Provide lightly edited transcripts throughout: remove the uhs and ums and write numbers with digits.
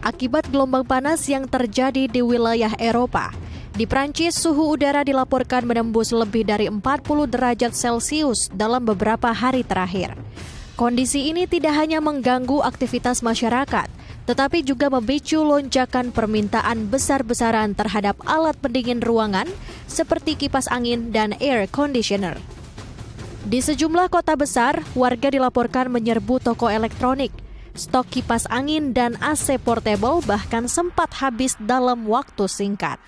akibat gelombang panas yang terjadi di wilayah Eropa. Di Prancis, suhu udara dilaporkan menembus lebih dari 40 derajat Celcius dalam beberapa hari terakhir. Kondisi ini tidak hanya mengganggu aktivitas masyarakat, tetapi juga memicu lonjakan permintaan besar-besaran terhadap alat pendingin ruangan seperti kipas angin dan air conditioner. Di sejumlah kota besar, warga dilaporkan menyerbu toko elektronik. Stok kipas angin dan AC portable bahkan sempat habis dalam waktu singkat.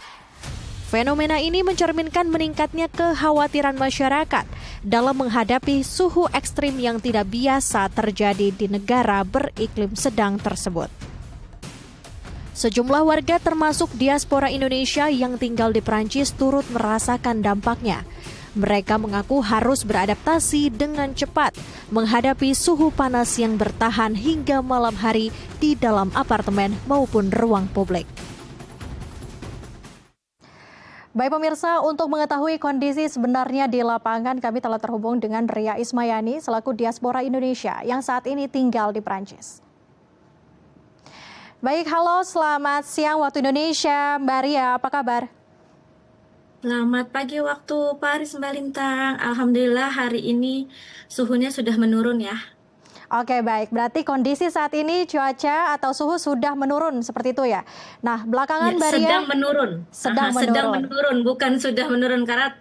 Fenomena ini mencerminkan meningkatnya kekhawatiran masyarakat dalam menghadapi suhu ekstrim yang tidak biasa terjadi di negara beriklim sedang tersebut. Sejumlah warga termasuk diaspora Indonesia yang tinggal di Prancis turut merasakan dampaknya. Mereka mengaku harus beradaptasi dengan cepat menghadapi suhu panas yang bertahan hingga malam hari di dalam apartemen maupun ruang publik. Baik pemirsa, untuk mengetahui kondisi sebenarnya di lapangan, kami telah terhubung dengan Ria Ismayani selaku diaspora Indonesia yang saat ini tinggal di Prancis. Baik, halo, selamat siang waktu Indonesia. Mbak Ria, apa kabar? Selamat pagi waktu Paris, Mbak Lintang. Alhamdulillah hari ini suhunya sudah menurun ya. Oke, baik. Berarti kondisi saat ini cuaca atau suhu sudah menurun seperti itu ya. Nah, belakangan Ya, Mbak Ria sedang menurun. sedang Sedang menurun. menurun, bukan sudah menurun karena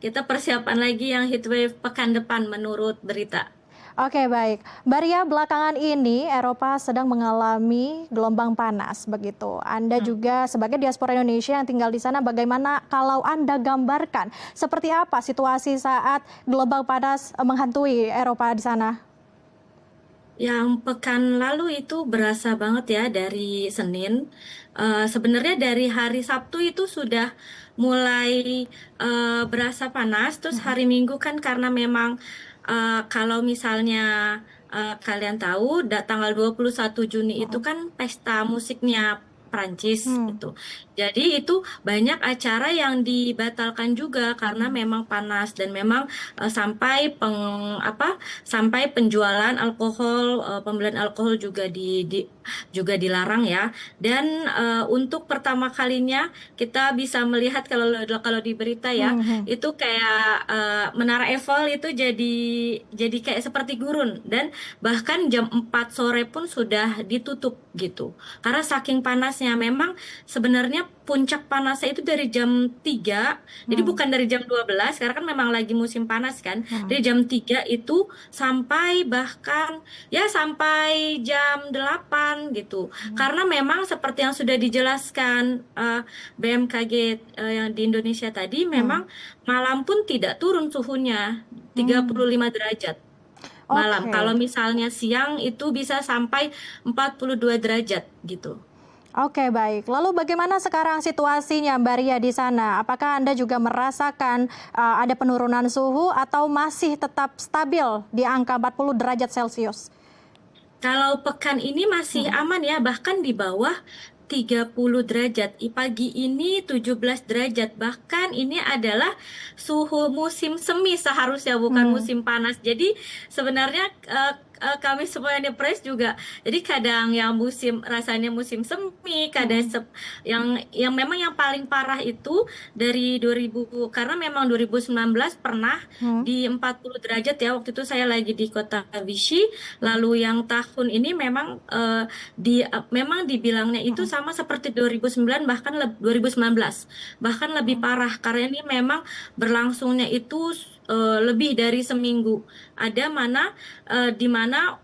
kita persiapan lagi yang heatwave pekan depan menurut berita. Oke, baik. Mbak Ria, belakangan ini Eropa sedang mengalami gelombang panas begitu. Anda juga sebagai diaspora Indonesia yang tinggal di sana, bagaimana kalau Anda gambarkan seperti apa situasi saat gelombang panas menghantui Eropa di sana? Yang pekan lalu itu berasa banget ya dari Senin. Sebenarnya dari hari Sabtu itu sudah mulai berasa panas. Terus hari Minggu kan karena memang kalau misalnya kalian tahu, tanggal 21 Juni itu kan pesta musiknya Prancis Hmm. gitu. Jadi itu banyak acara yang dibatalkan juga karena memang panas dan memang sampai sampai penjualan alkohol, pembelian alkohol juga juga dilarang ya. Dan untuk pertama kalinya kita bisa melihat kalau di berita ya, itu kayak Menara Eiffel itu jadi kayak seperti gurun dan bahkan jam 4 sore pun sudah ditutup gitu. Karena saking panasnya memang sebenarnya puncak panasnya itu dari jam 3, jadi bukan dari jam 12 karena kan memang lagi musim panas kan. Dari jam 3 itu sampai bahkan ya sampai jam 8 gitu. Karena memang seperti yang sudah dijelaskan BMKG yang di Indonesia tadi, memang malam pun tidak turun suhunya 35 derajat malam. Oke. Kalau misalnya siang itu bisa sampai 42 derajat gitu. Oke, baik. Lalu bagaimana sekarang situasinya Mbak Ria di sana? Apakah Anda juga merasakan ada penurunan suhu atau masih tetap stabil di angka 40 derajat Celcius? Kalau pekan ini masih aman ya, bahkan di bawah 30 derajat. Pagi ini 17 derajat. Bahkan ini adalah suhu musim semi seharusnya, bukan musim panas. Jadi sebenarnya kami semua yang di Prancis juga. Jadi kadang yang rasanya musim semi, kadang yang memang yang paling parah itu dari 2000, karena memang 2019 pernah di 40 derajat ya. Waktu itu saya lagi di kota Vichy. Lalu yang tahun ini memang memang dibilangnya itu sama seperti 2009 bahkan 2019 bahkan lebih parah karena ini memang berlangsungnya itu lebih dari seminggu. Ada di mana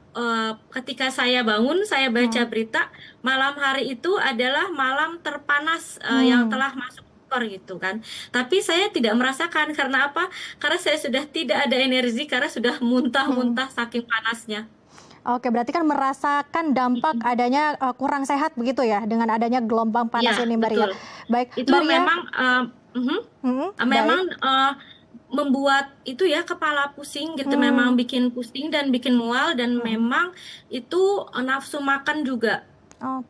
ketika saya bangun, saya baca berita, malam hari itu adalah malam terpanas yang telah masuk rekor gitu kan. Tapi saya tidak merasakan karena apa? Karena saya sudah tidak ada energi karena sudah muntah-muntah saking panasnya. Oke, berarti kan merasakan dampak adanya kurang sehat begitu ya dengan adanya gelombang panas Iya, ini Mbak Ria. betul. Baik, Itu Mbak Ria. memang Baik. memang membuat itu ya kepala pusing gitu, memang bikin pusing dan bikin mual dan memang itu nafsu makan juga.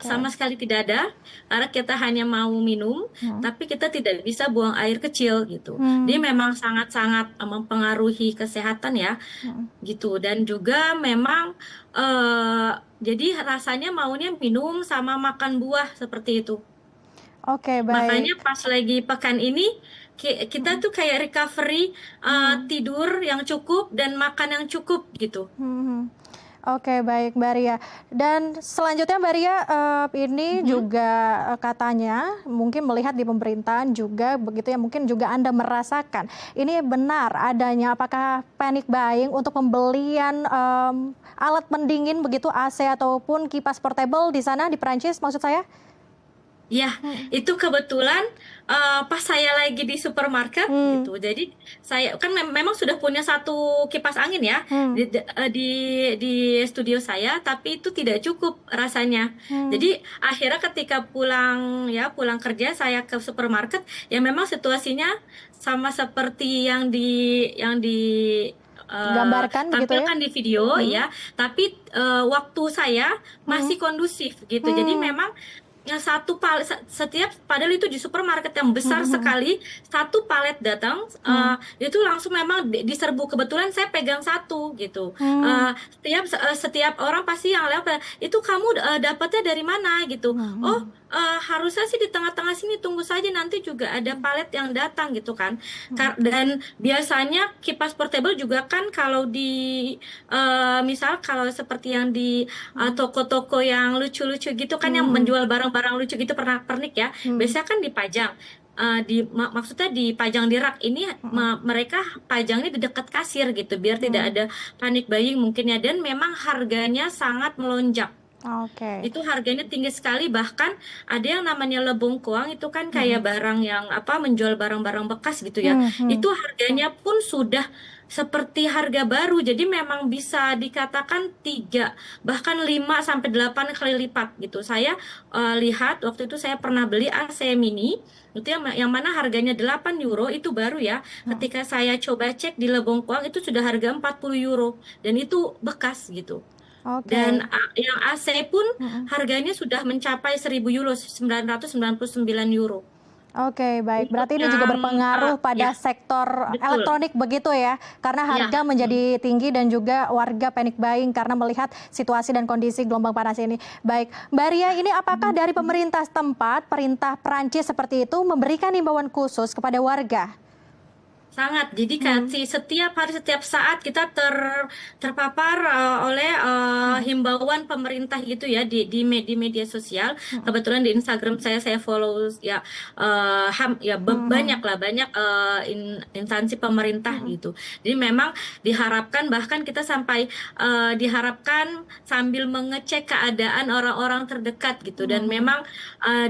sama Oke. sekali tidak ada, karena kita hanya mau minum, Hmm. tapi kita tidak bisa buang air kecil gitu. Dia Hmm. memang sangat-sangat mempengaruhi kesehatan ya, Hmm. gitu. Dan juga memang eh, jadi rasanya maunya minum sama makan buah seperti itu. Oke, baik. Makanya pas lagi pekan ini kita Hmm. tuh kayak recovery, Hmm. tidur yang cukup dan makan yang cukup gitu. Hmm. Oke, baik Mbak Ria. Dan selanjutnya Mbak Ria, ini Mhm. juga katanya mungkin melihat di pemerintahan juga begitu ya, mungkin juga Anda merasakan. Ini benar adanya apakah panic buying untuk pembelian alat pendingin begitu AC ataupun kipas portable di sana di Prancis maksud saya? Ya, Hmm. itu kebetulan pas saya lagi di supermarket Hmm. gitu. Jadi saya kan memang sudah punya satu kipas angin ya Hmm. di studio saya, tapi itu tidak cukup rasanya. Hmm. Jadi akhirnya ketika pulang kerja saya ke supermarket, ya memang situasinya sama seperti yang di Gambarkan begitu ya? tampilkan di video Hmm. ya, tapi waktu saya Hmm. masih kondusif gitu. Jadi Hmm. memang yang satu palet setiap padahal itu di supermarket yang besar Hmm. sekali, satu palet datang, Hmm. itu langsung memang diserbu. Kebetulan saya pegang satu gitu. Hmm. Setiap orang pasti yang lewat, itu kamu dapatnya dari mana gitu. Oh, Hmm. harusnya sih di tengah-tengah sini, tunggu saja nanti juga ada Hmm. palet yang datang gitu kan. Hmm. Dan biasanya kipas portable juga kan kalau misal kalau seperti yang di Hmm. toko-toko yang lucu-lucu gitu kan, yang Hmm. menjual barang-barang lucu gitu, pernah pernik ya, Hmm. biasanya kan dipajang. Maksudnya dipajang di rak ini, Hmm. mereka pajangnya di dekat kasir gitu biar tidak Hmm. ada panic buying mungkin ya, dan memang harganya sangat melonjak. Oke. Itu harganya tinggi sekali, bahkan ada yang namanya lebongkoang, itu kan Hmm. kayak barang yang menjual barang-barang bekas gitu ya. Hmm. Hmm. Itu harganya pun sudah seperti harga baru. Jadi memang bisa dikatakan 3 bahkan 5 sampai 8 kali lipat gitu. Saya lihat waktu itu saya pernah beli AC mini itu yang mana harganya 8 euro itu baru ya. Hmm. Ketika saya coba cek di lebongkoang itu sudah harga 40 euro dan itu bekas gitu. Dan Oke. yang AC pun Hmm. harganya sudah mencapai 1.000 euro, 999 euro. Oke, baik. Untuk Berarti ini juga yang berpengaruh ya, pada sektor betul. elektronik begitu ya, karena Ya. harga menjadi tinggi dan juga warga panic buying karena melihat situasi dan kondisi gelombang panas ini. Baik, Mbak Ria, ini apakah dari pemerintah setempat, perintah Prancis seperti itu memberikan imbauan khusus kepada warga? Sangat. Jadi Hmm. setiap hari, setiap saat kita terpapar oleh Hmm. himbauan pemerintah gitu ya di media sosial. Hmm. Kebetulan di Instagram saya follow ya, Hmm. banyak lah, banyak instansi pemerintah Hmm. gitu. Jadi memang diharapkan, bahkan kita sampai diharapkan sambil mengecek keadaan orang-orang terdekat gitu. Dan Hmm. memang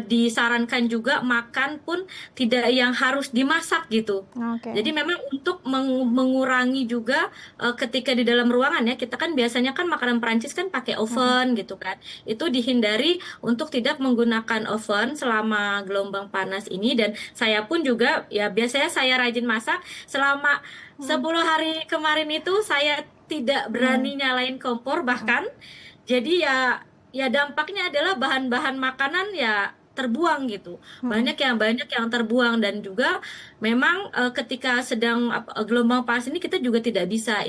disarankan juga makan pun tidak yang harus dimasak gitu. Jadi Oke. memang untuk mengurangi juga ketika di dalam ruangan ya, kita kan biasanya kan makanan Perancis kan pakai Hmm. oven gitu kan. Itu dihindari untuk tidak menggunakan oven selama gelombang panas ini. Dan saya pun juga ya biasanya saya rajin masak. Selama Hmm. 10 hari kemarin itu saya tidak Hmm. berani nyalain kompor Hmm. bahkan. Jadi ya dampaknya adalah bahan-bahan makanan ya terbuang gitu. Hmm. Banyak yang terbuang. Dan juga memang ketika sedang gelombang panas ini kita juga tidak bisa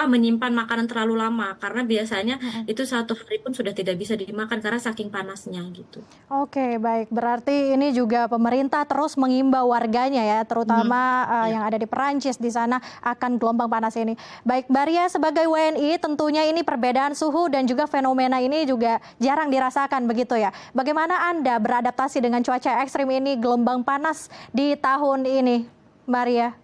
menyimpan makanan terlalu lama, karena biasanya Hmm. itu 1 hari pun sudah tidak bisa dimakan karena saking panasnya gitu. Oke, baik. Berarti ini juga pemerintah terus mengimbau warganya ya, Hmm. terutama Ya. yang ada di Perancis di sana akan gelombang panas ini. Baik, Mbak Ria sebagai WNI tentunya ini perbedaan suhu dan juga fenomena ini juga jarang dirasakan begitu ya. Bagaimana Anda beradaptasi dengan cuaca ekstrim ini, gelombang panas di tahun ini, Mbak Ria?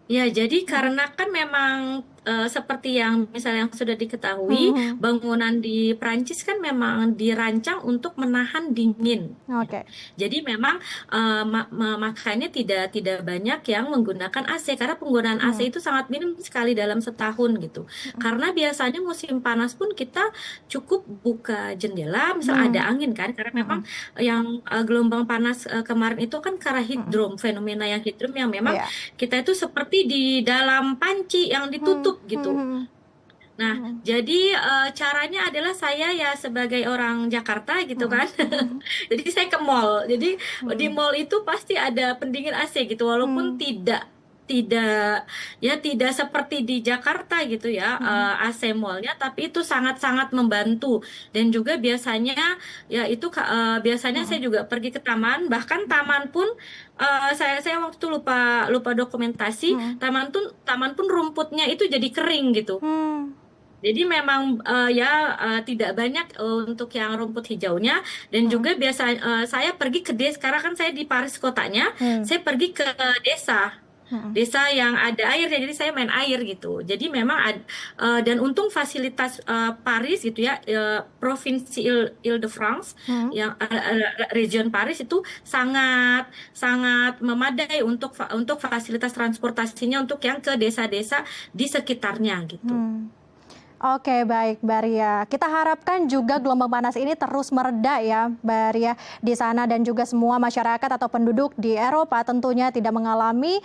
Ya, jadi Mm-mm. karena kan memang seperti yang misalnya yang sudah diketahui, Mhm. bangunan di Prancis kan memang dirancang untuk menahan dingin. Ya. Oke. Jadi memang makanya tidak tidak banyak yang menggunakan AC, karena penggunaan AC Hmm. itu sangat minim sekali dalam setahun gitu. Hmm. Karena biasanya musim panas pun kita cukup buka jendela, misal Hmm. ada angin kan, karena memang Hmm. yang gelombang panas kemarin itu kan karena Hmm. fenomena yang heat yang memang Iya. kita itu seperti di dalam panci yang Hmm. ditutup gitu. Hmm. Nah, jadi caranya adalah saya ya sebagai orang Jakarta gitu kan. Jadi saya ke mall. Jadi di mall itu pasti ada pendingin AC gitu, walaupun tidak seperti di Jakarta gitu ya, AC mallnya, tapi itu sangat-sangat membantu. Dan juga biasanya ya itu biasanya saya juga pergi ke taman, bahkan taman pun saya waktu lupa dokumentasi, taman pun rumputnya itu jadi kering gitu. Jadi memang tidak banyak untuk yang rumput hijaunya. Dan juga saya pergi ke desa, karena kan saya di Paris kotanya, saya pergi ke desa yang ada airnya, jadi saya main air gitu. Jadi memang dan untung fasilitas Paris gitu ya, provinsi Île-de-France yang region Paris itu sangat sangat memadai untuk fasilitas transportasinya untuk yang ke desa-desa di sekitarnya gitu. Oke, baik Mbak Ria. Kita harapkan juga gelombang panas ini terus mereda ya Mbak Ria di sana, dan juga semua masyarakat atau penduduk di Eropa tentunya tidak mengalami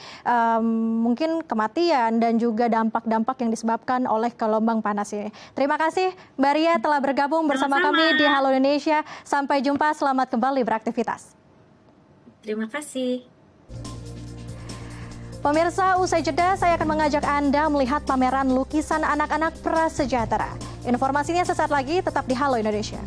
mungkin kematian dan juga dampak-dampak yang disebabkan oleh gelombang panas ini. Terima kasih Mbak Ria telah bergabung bersama kami di Halo Indonesia. Sampai jumpa, selamat kembali beraktivitas. Terima kasih. Pemirsa, usai jeda saya akan mengajak Anda melihat pameran lukisan anak-anak prasejahtera. Informasinya sesaat lagi, tetap di Halo Indonesia.